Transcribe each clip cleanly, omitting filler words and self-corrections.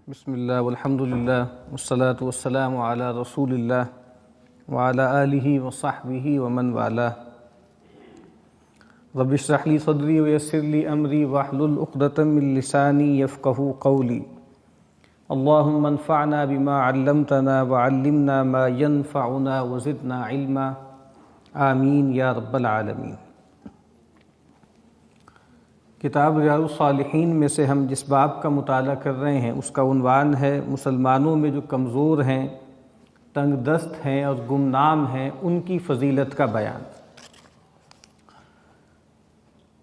بسم اللہ والحمد للہ والصلاة والسلام علی رسول اللہ وعلی آلہ وصحبہ ومن والاه. رب اشرح لی صدری ویسر لی امری واحلل عقدۃ من لسانی یفقہوا قولی. اللہم انفعنا بما علمتنا وعلمنا ما ينفعنا وزدنا علما. آمین یا رب العالمین. کتاب ریاض الصالحین میں سے ہم جس باب کا مطالعہ کر رہے ہیں اس کا عنوان ہے مسلمانوں میں جو کمزور ہیں، تنگ دست ہیں اور گمنام ہیں ان کی فضیلت کا بیان.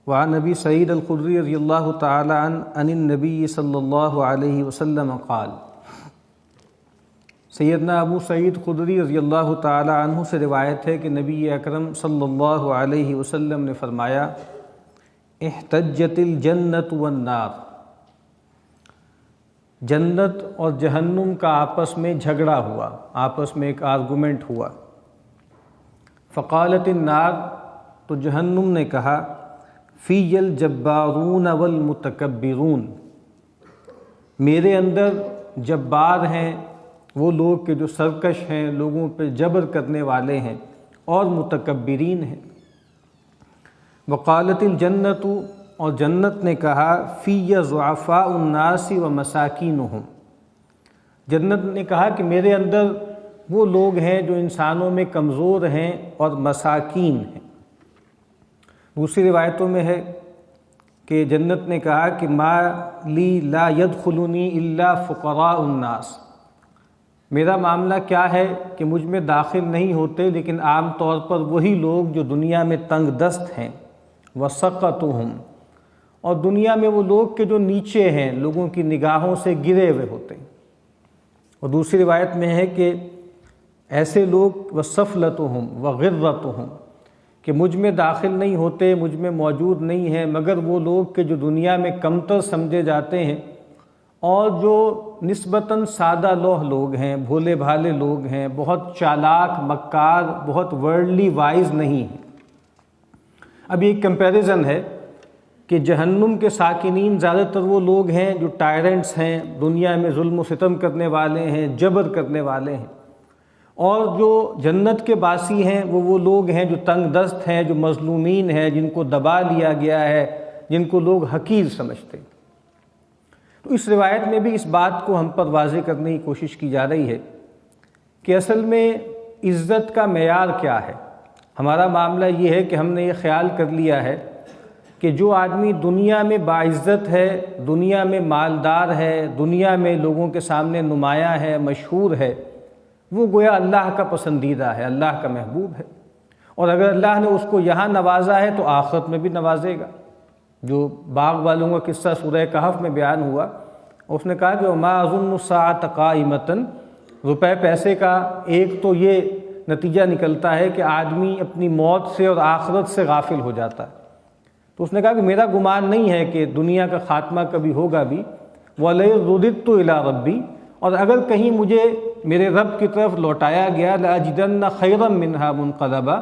وعن ابی سعید الخدری رضی اللہ تعالی عنہ عن النبی صلی اللہ علیہ وسلم قال. سیدنا ابو سعید خدری رضی اللہ تعالی عنہ سے روایت ہے کہ نبی اکرم صلی اللہ علیہ وسلم نے فرمایا: احتجت الجنت والنار. جنت اور جہنم کا آپس میں جھگڑا ہوا، آپس میں ایک آرگومنٹ ہوا. فقالت النار، تو جہنم نے کہا: فی الجبارون والمتکبرون، میرے اندر جبار ہیں وہ لوگ کہ جو سرکش ہیں، لوگوں پہ جبر کرنے والے ہیں، اور متکبرین ہیں. وقالت الجنت، اور جنت نے کہا: فی ضعفاء الناس ومساکینہم، جنت نے کہا کہ میرے اندر وہ لوگ ہیں جو انسانوں میں کمزور ہیں اور مساکین ہیں. دوسری روایتوں میں ہے کہ جنت نے کہا کہ ما لی لا يدخلنی الا فقراء الناس، میرا معاملہ کیا ہے کہ مجھ میں داخل نہیں ہوتے لیکن عام طور پر وہی لوگ جو دنیا میں تنگ دست ہیں. وسقطہم، اور دنیا میں وہ لوگ کہ جو نیچے ہیں، لوگوں کی نگاہوں سے گرے ہوئے ہوتے ہیں. اور دوسری روایت میں ہے کہ ایسے لوگ وسفلتہم وغرتہم، کہ مجھ میں داخل نہیں ہوتے، مجھ میں موجود نہیں ہیں، مگر وہ لوگ کہ جو دنیا میں کمتر سمجھے جاتے ہیں اور جو نسبتاً سادہ لوح لوگ ہیں، بھولے بھالے لوگ ہیں، بہت چالاک مکار، بہت ورلڈلی وائز نہیں ہیں. اب ایک کمپیریزن ہے کہ جہنم کے ساکنین زیادہ تر وہ لوگ ہیں جو ٹائرنٹس ہیں، دنیا میں ظلم و ستم کرنے والے ہیں، جبر کرنے والے ہیں، اور جو جنت کے باسی ہیں وہ لوگ ہیں جو تنگ دست ہیں، جو مظلومین ہیں، جن کو دبا لیا گیا ہے، جن کو لوگ حقیر سمجھتے ہیں. تو اس روایت میں بھی اس بات کو ہم پر واضح کرنے کی کوشش کی جا رہی ہے کہ اصل میں عزت کا معیار کیا ہے. ہمارا معاملہ یہ ہے کہ ہم نے یہ خیال کر لیا ہے کہ جو آدمی دنیا میں باعزت ہے، دنیا میں مالدار ہے، دنیا میں لوگوں کے سامنے نمایاں ہے، مشہور ہے، وہ گویا اللہ کا پسندیدہ ہے، اللہ کا محبوب ہے. اور اگر اللہ نے اس کو یہاں نوازا ہے تو آخرت میں بھی نوازے گا. جو باغ والوں کا قصہ سورہ کہف میں بیان ہوا، اس نے کہا کہ وما اظن الساعۃ قائمۃ، روپے پیسے کا ایک تو یہ نتیجہ نکلتا ہے کہ آدمی اپنی موت سے اور آخرت سے غافل ہو جاتا ہے. تو اس نے کہا کہ میرا گمان نہیں ہے کہ دنیا کا خاتمہ کبھی ہوگا بھی. وَلَئِن رُدِدتُّ إِلَىٰ رَبِّي، اور اگر کہیں مجھے میرے رب کی طرف لوٹایا گیا، لَأَجِدَنَّ خَيْرًا مِّنْهَا مُنْقَلَبًا،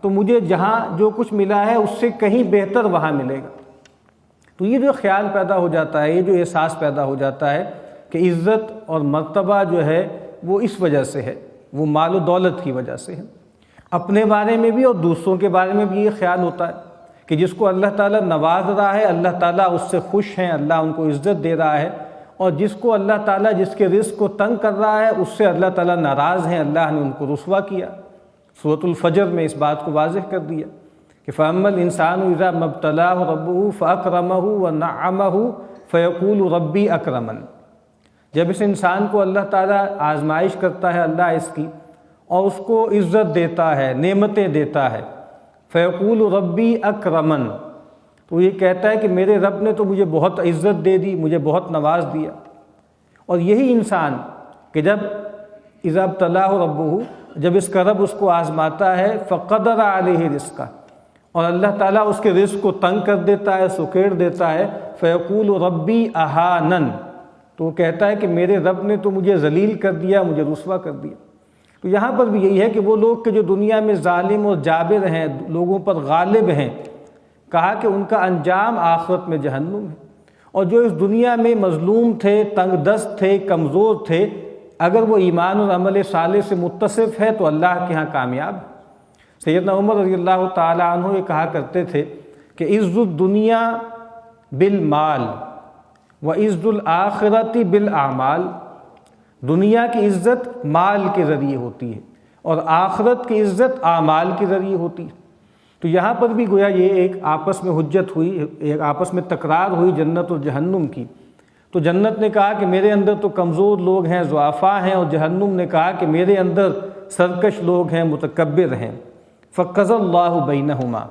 تو مجھے جہاں جو کچھ ملا ہے اس سے کہیں بہتر وہاں ملے گا. تو یہ جو خیال پیدا ہو جاتا ہے، یہ جو احساس پیدا ہو جاتا ہے کہ عزت اور مرتبہ جو ہے وہ اس وجہ سے ہے، وہ مال و دولت کی وجہ سے ہے. اپنے بارے میں بھی اور دوسروں کے بارے میں بھی یہ خیال ہوتا ہے کہ جس کو اللہ تعالیٰ نواز رہا ہے، اللہ تعالیٰ اس سے خوش ہیں، اللہ ان کو عزت دے رہا ہے، اور جس کو اللہ تعالیٰ جس کے رزق کو تنگ کر رہا ہے اس سے اللہ تعالیٰ ناراض ہیں، اللہ نے ان کو رسوا کیا. سورۃ الفجر میں اس بات کو واضح کر دیا کہ فَأَمَّا الْإِنسَانُ إِذَا مَا ابْتَلَاهُ رَبُّهُ فَأَكْرَمَهُ وَنَعَّمَهُ فَيَقُولُ رَبِّي أَكْرَمَنِ. جب اس انسان کو اللہ تعالیٰ آزمائش کرتا ہے، اللہ اس کی، اور اس کو عزت دیتا ہے، نعمتیں دیتا ہے، فَيَقُولُ رَبِّي أَكْرَمَنِ، تو یہ کہتا ہے کہ میرے رب نے تو مجھے بہت عزت دے دی، مجھے بہت نواز دیا. اور یہی انسان کہ جب اذا ابتلاه ربه، جب اس کا رب اس کو آزماتا ہے، فقدر علیہ رزقہ، اور اللہ تعالیٰ اس کے رزق کو تنگ کر دیتا ہے، سکیڑ دیتا ہے، فیقول ربی اہانن، تو وہ کہتا ہے کہ میرے رب نے تو مجھے ذلیل کر دیا، مجھے رسوا کر دیا. تو یہاں پر بھی یہی ہے کہ وہ لوگ کہ جو دنیا میں ظالم اور جابر ہیں، لوگوں پر غالب ہیں، کہا کہ ان کا انجام آخرت میں جہنم ہے. اور جو اس دنیا میں مظلوم تھے، تنگ دست تھے، کمزور تھے، اگر وہ ایمان اور عمل صالح سے متصف ہے تو اللہ کے ہاں کامیاب ہے۔ سیدنا عمر رضی اللہ تعالیٰ عنہ یہ کہا کرتے تھے کہ عز الدنیا بالمال و عز الآخرت بالاعمال، دنیا کی عزت مال کے ذریعے ہوتی ہے اور آخرت کی عزت اعمال کے ذریعے ہوتی ہے۔ تو یہاں پر بھی گویا یہ ایک آپس میں حجت ہوئی، ایک آپس میں تکرار ہوئی جنت اور جہنم کی۔ تو جنت نے کہا کہ میرے اندر تو کمزور لوگ ہیں، ضعفاء ہیں، اور جہنم نے کہا کہ میرے اندر سرکش لوگ ہیں، متکبر ہیں۔ فَقَضَى اللَّهُ بَيْنَهُمَا،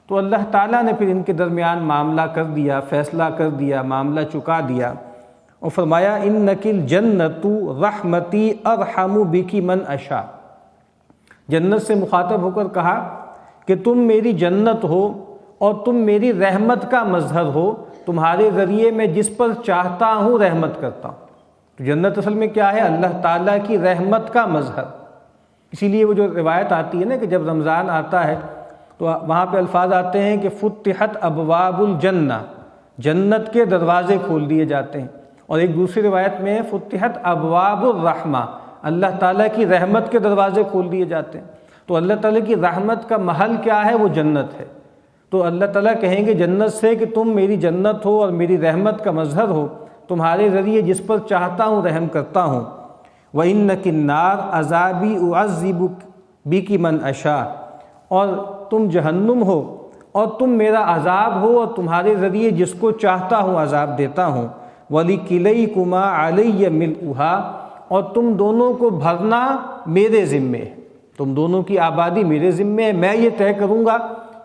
تو اللہ تعالیٰ نے پھر ان کے درمیان معاملہ کر دیا، فیصلہ کر دیا، معاملہ چکا دیا، اور فرمایا اِنَّكِ الْجَنَّةُ رَحْمَتِي أَرْحَمُ بِكِ مَنْ أَشَاءُ، جنت سے مخاطب ہو کر کہا کہ تم میری جنت ہو اور تم میری رحمت کا مظہر ہو، تمہارے ذریعے میں جس پر چاہتا ہوں رحمت کرتا ہوں۔ تو جنت اصل میں کیا ہے؟ اللہ تعالیٰ کی رحمت کا مظہر۔ اسی لیے وہ جو روایت آتی ہے نا کہ جب رمضان آتا ہے تو وہاں پہ الفاظ آتے ہیں کہ فتحت ابواب الجنہ، جنت کے دروازے کھول دیے جاتے ہیں، اور ایک دوسری روایت میں فتحت ابواب الرحمہ، اللہ تعالیٰ کی رحمت کے دروازے کھول دیے جاتے ہیں۔ تو اللہ تعالیٰ کی رحمت کا محل کیا ہے؟ وہ جنت ہے۔ تو اللہ تعالیٰ کہیں گے جنت سے کہ تم میری جنت ہو اور میری رحمت کا مظہر ہو، تمہارے ذریعے جس پر چاہتا ہوں رحم کرتا ہوں۔ وَإِنَّكِ النَّارُ عَذَابِي أُعَذِّبُ بِكِ مَنْ أَشَاءُ، اور تم جہنم ہو اور تم میرا عذاب ہو اور تمہارے ذریعے جس کو چاہتا ہوں عذاب دیتا ہوں۔ وَلِكِلَيْكُمَا عَلَيَّ مِلْؤُهَا، اور تم دونوں کو بھرنا میرے ذمے ہے، تم دونوں کی آبادی میرے ذمے ہے، میں یہ طے کروں گا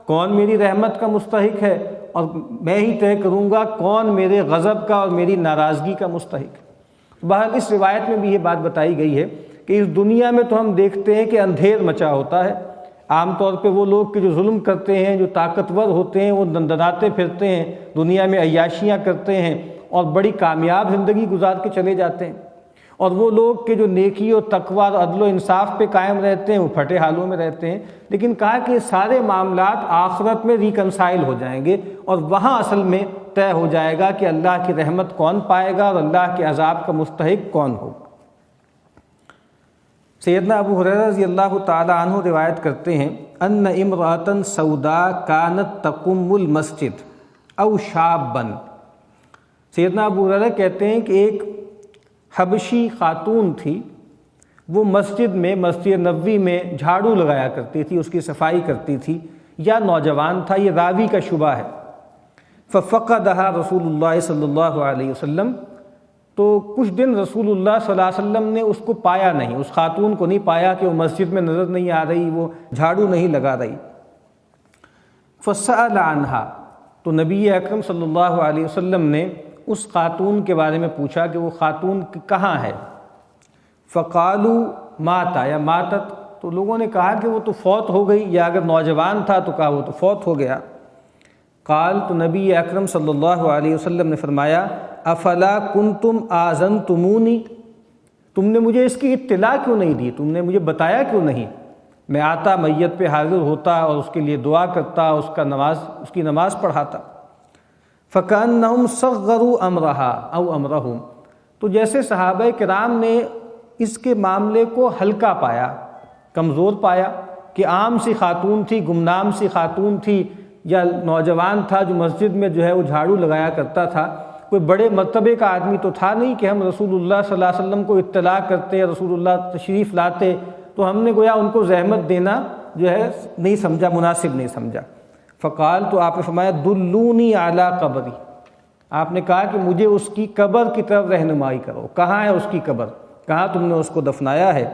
کون میری رحمت کا مستحق ہے، اور میں ہی طے کروں گا کون میرے غضب کا اور میری ناراضگی کا مستحق ہے۔ بہرحال اس روایت میں بھی یہ بات بتائی گئی ہے کہ اس دنیا میں تو ہم دیکھتے ہیں کہ اندھیر مچا ہوتا ہے، عام طور پہ وہ لوگ کہ جو ظلم کرتے ہیں، جو طاقتور ہوتے ہیں، وہ دندناتے پھرتے ہیں، دنیا میں عیاشیاں کرتے ہیں اور بڑی کامیاب زندگی گزار کے چلے جاتے ہیں، اور وہ لوگ کہ جو نیکی و تقوی اور عدل و انصاف پہ قائم رہتے ہیں وہ پھٹے حالوں میں رہتے ہیں۔ لیکن کہا کہ سارے معاملات آخرت میں ریکنسائل ہو جائیں گے، اور وہاں اصل میں طے ہو جائے گا کہ اللہ کی رحمت کون پائے گا اور اللہ کے عذاب کا مستحق کون ہوگا۔ سیدنا ابو ہریرہ رضی اللہ تعالی عنہ روایت کرتے ہیں ان امرأة سوداء كانت تقم المسجد او شابا، سیدنا ابو ہریرہ کہتے ہیں کہ ایک حبشی خاتون تھی، وہ مسجد میں، مسجد نبوی میں جھاڑو لگایا کرتی تھی، اس کی صفائی کرتی تھی، یا نوجوان تھا، یہ راوی کا شبہ ہے۔ ففقدها رسول اللہ صلی اللہ علیہ وسلم، تو کچھ دن رسول اللہ صلی اللہ علیہ وسلم نے اس کو پایا نہیں، اس خاتون کو نہیں پایا کہ وہ مسجد میں نظر نہیں آ رہی، وہ جھاڑو نہیں لگا رہی۔ فسأل عنها، تو نبی اکرم صلی اللہ علیہ وسلم نے اس خاتون کے بارے میں پوچھا کہ وہ خاتون کہاں ہے۔ فقالوا ماتا یا ماتت، تو لوگوں نے کہا کہ وہ تو فوت ہو گئی، یا اگر نوجوان تھا تو کہا وہ تو فوت ہو گیا۔ قال، تو نبی اکرم صلی اللہ علیہ وسلم نے فرمایا افلا کنتم آذنتمونی، تم نے مجھے اس کی اطلاع کیوں نہیں دی، تم نے مجھے بتایا کیوں نہیں، میں آتا میت پہ حاضر ہوتا اور اس کے لیے دعا کرتا، اس کی نماز پڑھاتا۔ فَكَأَنَّهُمْ صَغَّرُوا أَمْرَهَا أَوْ أَمْرَهُمْ، تو جیسے صحابہ کرام نے اس کے معاملے کو ہلکا پایا، کمزور پایا کہ عام سی خاتون تھی، گمنام سی خاتون تھی، یا نوجوان تھا جو مسجد میں جو ہے وہ جھاڑو لگایا کرتا تھا، کوئی بڑے مرتبے کا آدمی تو تھا نہیں کہ ہم رسول اللہ صلی اللہ علیہ وسلم کو اطلاع کرتے، رسول اللہ تشریف لاتے، تو ہم نے گویا ان کو زحمت دینا جو ہے نہیں سمجھا، مناسب نہیں سمجھا۔ فقال، تو آپ نے فرمایا دلونی اعلی قبری، آپ نے کہا کہ مجھے اس کی قبر کی طرف رہنمائی کرو، کہاں ہے اس کی قبر، کہاں تم نے اس کو دفنایا ہے۔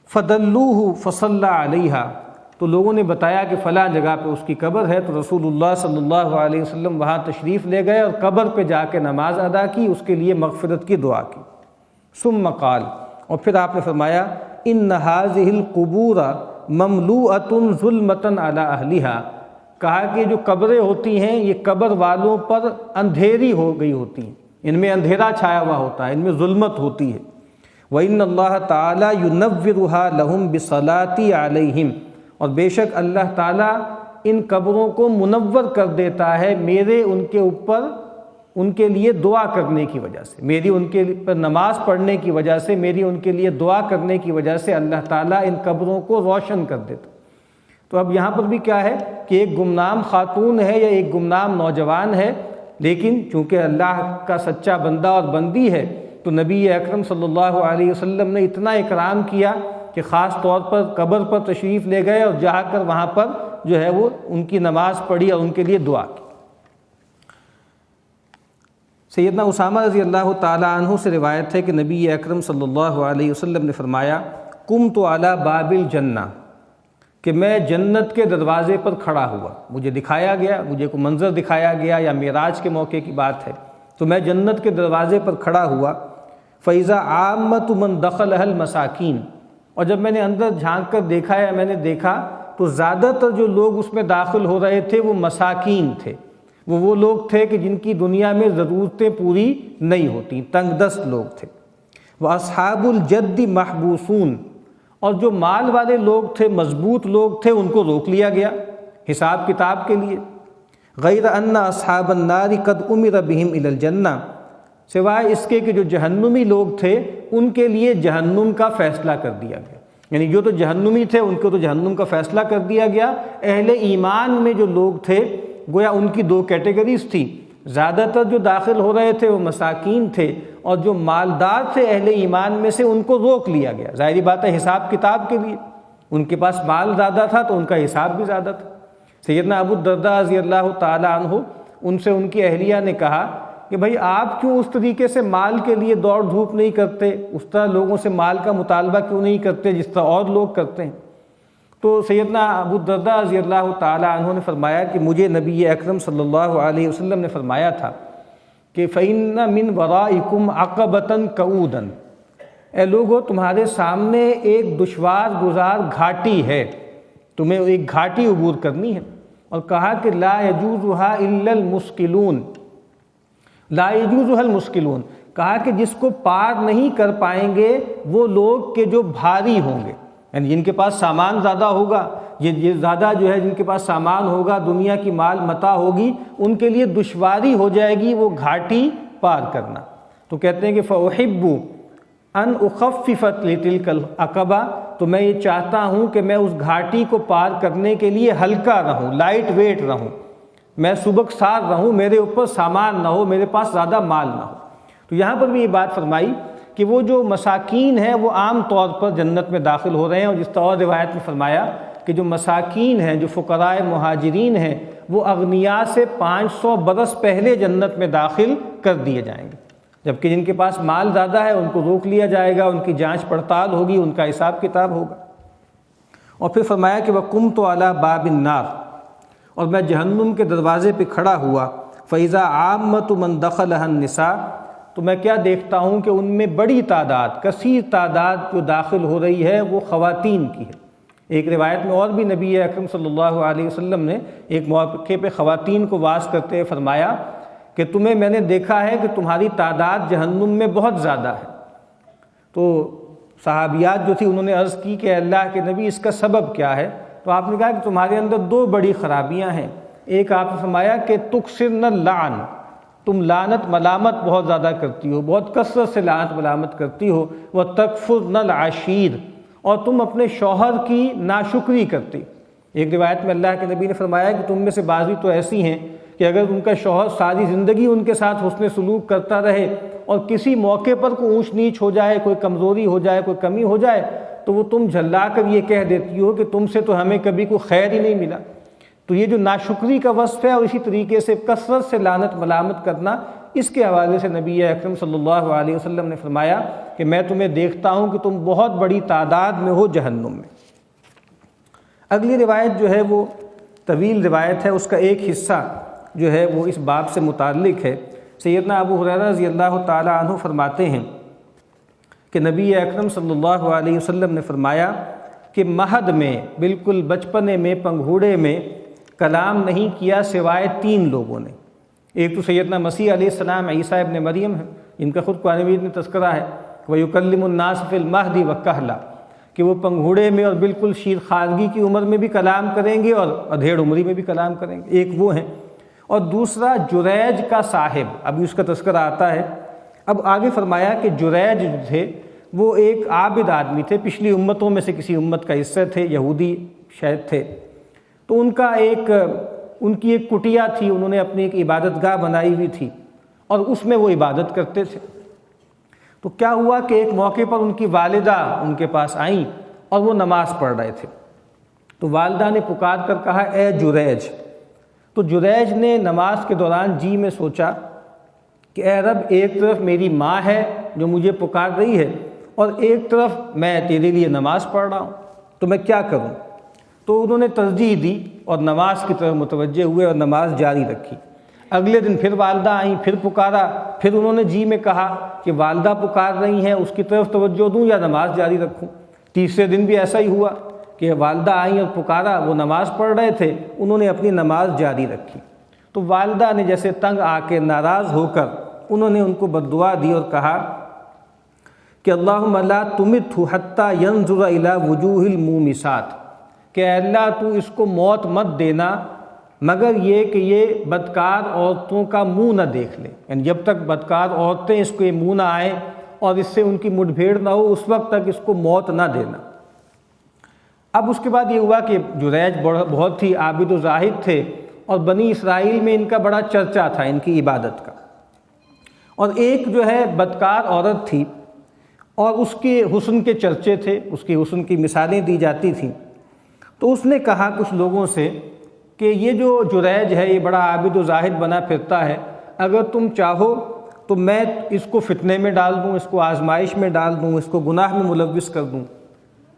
فدلوہ فصلی علیہا، تو لوگوں نے بتایا کہ فلاں جگہ پہ اس کی قبر ہے، تو رسول اللہ صلی اللہ علیہ وسلم وہاں تشریف لے گئے اور قبر پہ جا کے نماز ادا کی، اس کے لیے مغفرت کی دعا کی۔ ثم قال، اور پھر آپ نے فرمایا ان هذه القبور مملوءة ظلمة على اهلها، کہا کہ جو قبریں ہوتی ہیں یہ قبر والوں پر اندھیری ہو گئی ہوتی ہیں، ان میں اندھیرا چھایا ہوا ہوتا ہے، ان میں ظلمت ہوتی ہے۔ وَإِنَّ اللَّهَ تَعَالَى يُنَوِّرُهَا لَهُمْ بِصَلَاةِ عَلَيْهِمْ، اور بے شک اللہ تعالیٰ ان قبروں کو منور کر دیتا ہے میرے ان کے اوپر ان کے لیے دعا کرنے کی وجہ سے، میری ان کے پر نماز پڑھنے کی وجہ سے، میری ان کے لیے دعا کرنے کی وجہ سے اللہ تعالیٰ ان قبروں کو روشن کر دیتا۔ تو اب یہاں پر بھی کیا ہے کہ ایک گمنام خاتون ہے یا ایک گمنام نوجوان ہے، لیکن چونکہ اللہ کا سچا بندہ اور بندی ہے تو نبی اکرم صلی اللہ علیہ وسلم نے اتنا اکرام کیا کہ خاص طور پر قبر پر تشریف لے گئے اور جا کر وہاں پر جو ہے وہ ان کی نماز پڑھی اور ان کے لیے دعا کی۔ سیدنا اسامہ رضی اللہ تعالیٰ عنہ سے روایت ہے کہ نبی اکرم صلی اللہ علیہ وسلم نے فرمایا قمت علی باب الجنہ، کہ میں جنت کے دروازے پر کھڑا ہوا، مجھے دکھایا گیا، مجھے کوئی منظر دکھایا گیا یا معراج کے موقع کی بات ہے، تو میں جنت کے دروازے پر کھڑا ہوا۔ فَإِذَا عَامَّةُ مَنْ دَخَلَهَا الْمَسَاكِينَ، اور جب میں نے اندر جھانک کر دیکھا یا میں نے دیکھا تو زیادہ تر جو لوگ اس میں داخل ہو رہے تھے وہ مساکین تھے، وہ لوگ تھے کہ جن کی دنیا میں ضرورتیں پوری نہیں ہوتی، تنگ دست لوگ تھے۔ وَأَصْحَابُ الْجَدِّ مَحْبُوسُونَ، اور جو مال والے لوگ تھے، مضبوط لوگ تھے، ان کو روک لیا گیا حساب کتاب کے لیے۔ غیر ان اصحاب النار قد امر بهم الى الجنہ، سوائے اس کے کہ جو جہنمی لوگ تھے ان کے لیے جہنم کا فیصلہ کر دیا گیا، یعنی جو تو جہنمی تھے ان کو تو جہنم کا فیصلہ کر دیا گیا۔ اہل ایمان میں جو لوگ تھے گویا ان کی دو کیٹیگریز تھی، زیادہ تر جو داخل ہو رہے تھے وہ مساکین تھے، اور جو مالدار تھے اہل ایمان میں سے ان کو روک لیا گیا۔ ظاہری بات ہے حساب کتاب کے لیے، ان کے پاس مال زیادہ تھا تو ان کا حساب بھی زیادہ تھا۔ سیدنا ابو الدرداء رضی اللہ تعالیٰ عنہ، ان سے ان کی اہلیہ نے کہا کہ بھائی آپ کیوں اس طریقے سے مال کے لیے دوڑ دھوپ نہیں کرتے، اس طرح لوگوں سے مال کا مطالبہ کیوں نہیں کرتے جس طرح اور لوگ کرتے ہیں؟ تو سیدنا ابو الدرداء رضی اللہ تعالیٰ عنہ نے فرمایا کہ مجھے نبی اکرم صلی اللہ علیہ وسلم نے فرمایا تھا کہ فَإِنَّ مِن وَرَائِكُمْ عَقَبَةً كَعُودًا، اے لوگو تمہارے سامنے ایک دشوار گزار گھاٹی ہے، تمہیں ایک گھاٹی عبور کرنی ہے۔ اور کہا کہ لا يجوزها الا المسکلون، لا يجوزها المسکلون، کہا کہ جس کو پار نہیں کر پائیں گے وہ لوگ کہ جو بھاری ہوں گے، یعنی جن کے پاس سامان زیادہ ہوگا، یہ زیادہ جو ہے جن کے پاس سامان ہوگا، دنیا کی مال متاع ہوگی، ان کے لیے دشواری ہو جائے گی وہ گھاٹی پار کرنا۔ تو کہتے ہیں کہ فَأُحِبُّ ان اخففت لتلک العقبہ، تو میں یہ چاہتا ہوں کہ میں اس گھاٹی کو پار کرنے کے لیے ہلکا رہوں، لائٹ ویٹ رہوں، میں سبکسار رہوں، میرے اوپر سامان نہ ہو، میرے پاس زیادہ مال نہ ہو۔ تو یہاں پر بھی یہ بات فرمائی کہ وہ جو مساکین ہیں وہ عام طور پر جنت میں داخل ہو رہے ہیں، اور جس طرح روایت میں فرمایا کہ جو مساکین ہیں، جو فقراء مہاجرین ہیں، وہ اغنیاء سے 500 برس پہلے جنت میں داخل کر دیے جائیں گے، جبکہ جن کے پاس مال زیادہ ہے ان کو روک لیا جائے گا، ان کی جانچ پڑتال ہوگی، ان کا حساب کتاب ہوگا۔ اور پھر فرمایا کہ وَقُمْتُ عَلَى بَابِ النَّارِ، اور میں جہنم کے دروازے پہ کھڑا ہوا۔ فَإِذَا عَامَّةُ مَنْ دَخَلَهَا النِّسَاءُ، تو میں کیا دیکھتا ہوں کہ ان میں بڑی تعداد، کثیر تعداد جو داخل ہو رہی ہے وہ خواتین کی ہے۔ ایک روایت میں اور بھی نبی اکرم صلی اللہ علیہ وسلم نے ایک موقع پہ خواتین کو واعظ کرتے ہوئے فرمایا کہ تمہیں میں نے دیکھا ہے کہ تمہاری تعداد جہنم میں بہت زیادہ ہے۔ تو صحابیات جو تھی انہوں نے عرض کی کہ اللہ کے نبی اس کا سبب کیا ہے؟ تو آپ نے کہا کہ تمہارے اندر دو بڑی خرابیاں ہیں۔ ایک آپ نے فرمایا کہ تکثرن اللعن، تم لعنت ملامت بہت زیادہ کرتی ہو، بہت کثرت سے لعنت ملامت کرتی ہو، وَتَكْفُرْنَ الْعَشِيرَ، اور تم اپنے شوہر کی ناشکری کرتی۔ ایک روایت میں اللہ کے نبی نے فرمایا کہ تم میں سے بعضی تو ایسی ہیں کہ اگر ان کا شوہر ساری زندگی ان کے ساتھ حسن سلوک کرتا رہے اور کسی موقع پر کوئی اونچ نیچ ہو جائے، کوئی کمزوری ہو جائے، کوئی کمی ہو جائے تو وہ تم جھلا کر یہ کہہ دیتی ہو کہ تم سے تو ہمیں کبھی کوئی خیر ہی نہیں ملا۔ تو یہ جو ناشکری کا وصف ہے، اور اسی طریقے سے کثرت سے لعنت ملامت کرنا، اس کے حوالے سے نبی اکرم صلی اللہ علیہ وسلم نے فرمایا کہ میں تمہیں دیکھتا ہوں کہ تم بہت بڑی تعداد میں ہو جہنم میں۔ اگلی روایت جو ہے وہ طویل روایت ہے، اس کا ایک حصہ جو ہے وہ اس باب سے متعلق ہے۔ سیدنا ابو ہریرہ رضی اللہ تعالی عنہ فرماتے ہیں کہ نبی اکرم صلی اللہ علیہ وسلم نے فرمایا کہ مہد میں، بالکل بچپنے میں، پنگھوڑے میں کلام نہیں کیا سوائے 3 لوگوں نے۔ ایک تو سیدنا مسیح علیہ السلام عیسیٰ ابن مریم ہے، جن کا خود قرآن مجید میں تذکرہ ہے، وَيُكَلِّمُ النَّاسَ فِي الْمَهْدِ وَكَهْلًا، کہ وہ پنگھوڑے میں اور بالکل شیر خارگی کی عمر میں بھی کلام کریں گے اور ادھیڑ عمری میں بھی کلام کریں گے۔ ایک وہ ہیں، اور دوسرا جریج کا صاحب، ابھی اس کا تذکرہ آتا ہے۔ اب آگے فرمایا کہ جریج جو تھے وہ ایک عابد آدمی تھے، پچھلی امتوں میں سے کسی امت کا حصہ تھے، یہودی شاید تھے۔ تو ان کی ایک کٹیا تھی، انہوں نے اپنی ایک عبادت گاہ بنائی ہوئی تھی اور اس میں وہ عبادت کرتے تھے۔ تو کیا ہوا کہ ایک موقع پر ان کی والدہ ان کے پاس آئیں اور وہ نماز پڑھ رہے تھے۔ تو والدہ نے پکار کر کہا اے جریج۔ تو جریج نے نماز کے دوران جی میں سوچا کہ اے رب، ایک طرف میری ماں ہے جو مجھے پکار رہی ہے اور ایک طرف میں تیرے لیے نماز پڑھ رہا ہوں، تو میں کیا کروں؟ تو انہوں نے ترجیح دی اور نماز کی طرف متوجہ ہوئے اور نماز جاری رکھی۔ اگلے دن پھر والدہ آئیں، پھر پکارا، پھر انہوں نے جی میں کہا کہ والدہ پکار رہی ہیں، اس کی طرف توجہ دوں یا نماز جاری رکھوں؟ تیسرے دن بھی ایسا ہی ہوا کہ والدہ آئیں اور پکارا، وہ نماز پڑھ رہے تھے، انہوں نے اپنی نماز جاری رکھی۔ تو والدہ نے جیسے تنگ آ کے ناراض ہو کر انہوں نے ان کو بد دعا دی اور کہا کہ اللہم لا تمتہ حتی ینظر الی وجوہ المومسات، کہ اے اللہ تو اس کو موت مت دینا مگر یہ کہ یہ بدکار عورتوں کا منہ نہ دیکھ لے، یعنی جب تک بدکار عورتیں اس کو یہ منہ نہ آئیں اور اس سے ان کی مٹ بھیڑ نہ ہو اس وقت تک اس کو موت نہ دینا۔ اب اس کے بعد یہ ہوا کہ جریج بہت ہی عابد و زاہد تھے اور بنی اسرائیل میں ان کا بڑا چرچا تھا ان کی عبادت کا، اور ایک جو ہے بدکار عورت تھی اور اس کے حسن کے چرچے تھے، اس کے حسن کی مثالیں دی جاتی تھیں۔ تو اس نے کہا کچھ لوگوں سے کہ یہ جو جریج ہے یہ بڑا عابد و زاہد بنا پھرتا ہے، اگر تم چاہو تو میں اس کو فتنے میں ڈال دوں، اس کو آزمائش میں ڈال دوں، اس کو گناہ میں ملوث کر دوں۔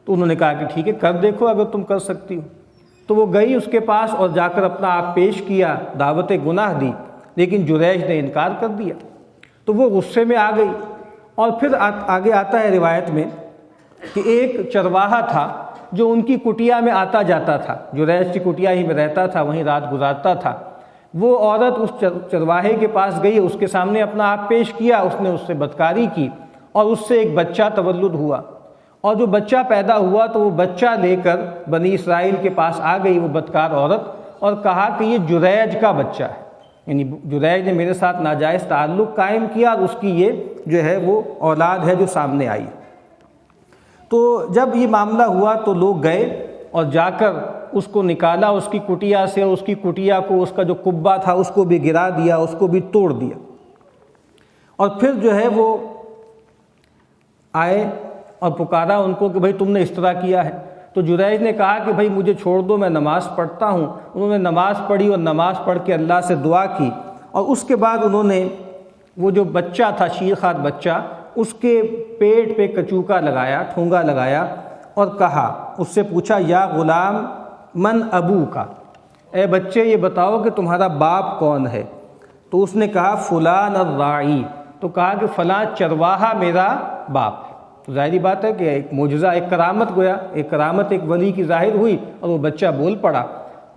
تو انہوں نے کہا کہ ٹھیک ہے، کر دیکھو اگر تم کر سکتی ہو۔ تو وہ گئی اس کے پاس اور جا کر اپنا آپ پیش کیا، دعوت گناہ دی، لیکن جریج نے انکار کر دیا۔ تو وہ غصے میں آ گئی، اور پھر آگے آتا ہے روایت میں کہ ایک چرواہا تھا جو ان کی کٹیا میں آتا جاتا تھا، جریج کی کٹیا ہی میں رہتا تھا، وہیں رات گزارتا تھا۔ وہ عورت اس چرواہے کے پاس گئی، اس کے سامنے اپنا آپ پیش کیا، اس نے اس سے بدکاری کی اور اس سے ایک بچہ تولد ہوا، اور جو بچہ پیدا ہوا تو وہ بچہ لے کر بنی اسرائیل کے پاس آ گئی وہ بدکار عورت اور کہا کہ یہ جریج کا بچہ ہے، یعنی جریج نے میرے ساتھ ناجائز تعلق قائم کیا اور اس کی یہ جو ہے وہ اولاد ہے جو سامنے آئی۔ تو جب یہ معاملہ ہوا تو لوگ گئے اور جا کر اس کو نکالا اس کی کٹیا سے، اور اس کی کٹیا کو، اس کا جو قبہ تھا اس کو بھی گرا دیا، اس کو بھی توڑ دیا، اور پھر جو ہے وہ آئے اور پکارا ان کو کہ بھائی تم نے اس طرح کیا ہے۔ تو جریج نے کہا کہ بھائی مجھے چھوڑ دو، میں نماز پڑھتا ہوں۔ انہوں نے نماز پڑھی اور نماز پڑھ کے اللہ سے دعا کی، اور اس کے بعد انہوں نے وہ جو بچہ تھا شیرخوار بچہ، اس کے پیٹ پہ کچوکا لگایا، ٹھونگا لگایا، اور کہا، اس سے پوچھا یا غلام من ابو کا، اے بچے یہ بتاؤ کہ تمہارا باپ کون ہے؟ تو اس نے کہا فلان الراعی، تو کہا کہ فلاں چرواہا میرا باپ ہے۔ تو ظاہری بات ہے کہ ایک معجزہ، ایک کرامت گویا، ایک کرامت ایک ولی کی ظاہر ہوئی اور وہ بچہ بول پڑا۔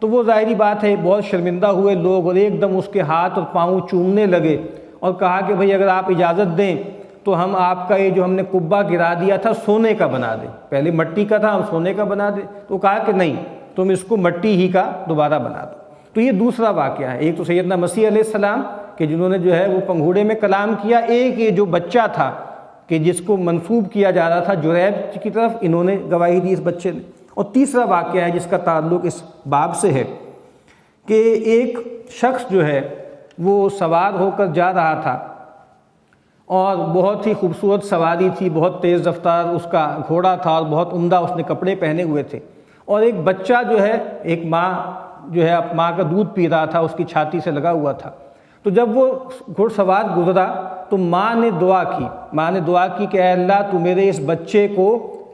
تو وہ ظاہری بات ہے بہت شرمندہ ہوئے لوگ اور ایک دم اس کے ہاتھ اور پاؤں چومنے لگے اور کہا کہ بھئی اگر آپ اجازت دیں تو ہم آپ کا یہ جو ہم نے قبہ گرا دیا تھا سونے کا بنا دیں، پہلے مٹی کا تھا ہم سونے کا بنا دیں۔ تو کہا کہ نہیں، تم اس کو مٹی ہی کا دوبارہ بنا دو۔ تو یہ دوسرا واقعہ ہے، ایک تو سیدنا مسیح علیہ السلام کہ جنہوں نے جو ہے وہ پنگھوڑے میں کلام کیا، ایک یہ جو بچہ تھا کہ جس کو منسوب کیا جا رہا تھا جریج کی طرف، انہوں نے گواہی دی اس بچے نے۔ اور تیسرا واقعہ ہے جس کا تعلق اس باب سے ہے کہ ایک شخص جو ہے وہ سوار ہو کر جا رہا تھا اور بہت ہی خوبصورت سواری تھی، بہت تیز رفتار اس کا گھوڑا تھا اور بہت عمدہ اس نے کپڑے پہنے ہوئے تھے، اور ایک بچہ جو ہے، ایک ماں جو ہے ماں کا دودھ پی رہا تھا، اس کی چھاتی سے لگا ہوا تھا۔ تو جب وہ گھڑ سوار گزرا تو ماں نے دعا کی کہ اے اللہ تو میرے اس بچے کو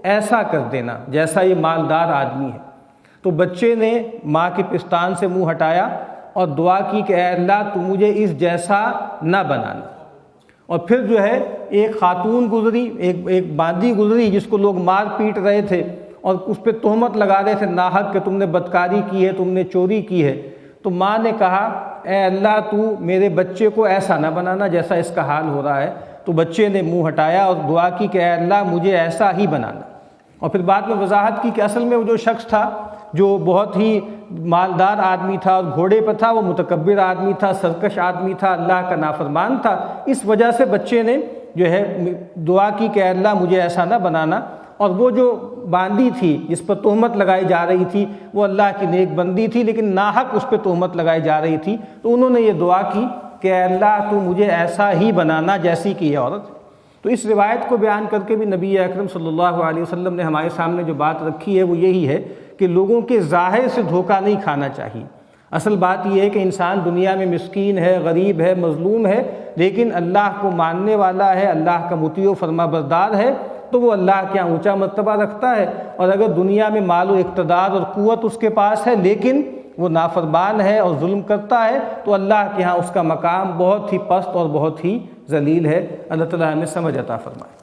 ایسا کر دینا جیسا یہ مالدار آدمی ہے۔ تو بچے نے ماں کے پستان سے منہ ہٹایا اور دعا کی کہ اے اللہ تو مجھے اس جیسا نہ بنانا۔ اور پھر جو ہے ایک خاتون گزری، ایک باندی گزری جس کو لوگ مار پیٹ رہے تھے اور اس پہ تہمت لگا رہے تھے ناحق کہ تم نے بدکاری کی ہے، تم نے چوری کی ہے۔ تو ماں نے کہا اے اللہ تو میرے بچے کو ایسا نہ بنانا جیسا اس کا حال ہو رہا ہے۔ تو بچے نے منہ ہٹایا اور دعا کی کہ اے اللہ مجھے ایسا ہی بنانا۔ اور پھر بعد میں وضاحت کی کہ اصل میں وہ جو شخص تھا جو بہت ہی مالدار آدمی تھا اور گھوڑے پر تھا، وہ متکبر آدمی تھا، سرکش آدمی تھا، اللہ کا نافرمان تھا۔ اس وجہ سے بچے نے جو ہے دعا کی کہ اللہ مجھے ایسا نہ بنانا، اور وہ جو باندی تھی جس پر تہمت لگائی جا رہی تھی وہ اللہ کی نیک بندی تھی، لیکن ناحق اس پہ تہمت لگائی جا رہی تھی، تو انہوں نے یہ دعا کی کہ اے اللہ تو مجھے ایسا ہی بنانا جیسی کہ یہ عورت۔ تو اس روایت کو بیان کر کے بھی نبی اکرم صلی اللہ علیہ وسلم نے ہمارے سامنے جو بات رکھی ہے وہ یہی ہے کہ لوگوں کے ظاہر سے دھوکہ نہیں کھانا چاہیے۔ اصل بات یہ ہے کہ انسان دنیا میں مسکین ہے، غریب ہے، مظلوم ہے، لیکن اللہ کو ماننے والا ہے، اللہ کا مطیع و فرما بردار ہے، تو وہ اللہ کے یہاں اونچا مرتبہ رکھتا ہے۔ اور اگر دنیا میں مال و اقتدار اور قوت اس کے پاس ہے لیکن وہ نافرمان ہے اور ظلم کرتا ہے، تو اللہ کے ہاں اس کا مقام بہت ہی پست اور بہت ہی ذلیل ہے۔ اللہ تعالیٰ ہمیں سمجھ عطا فرمائے۔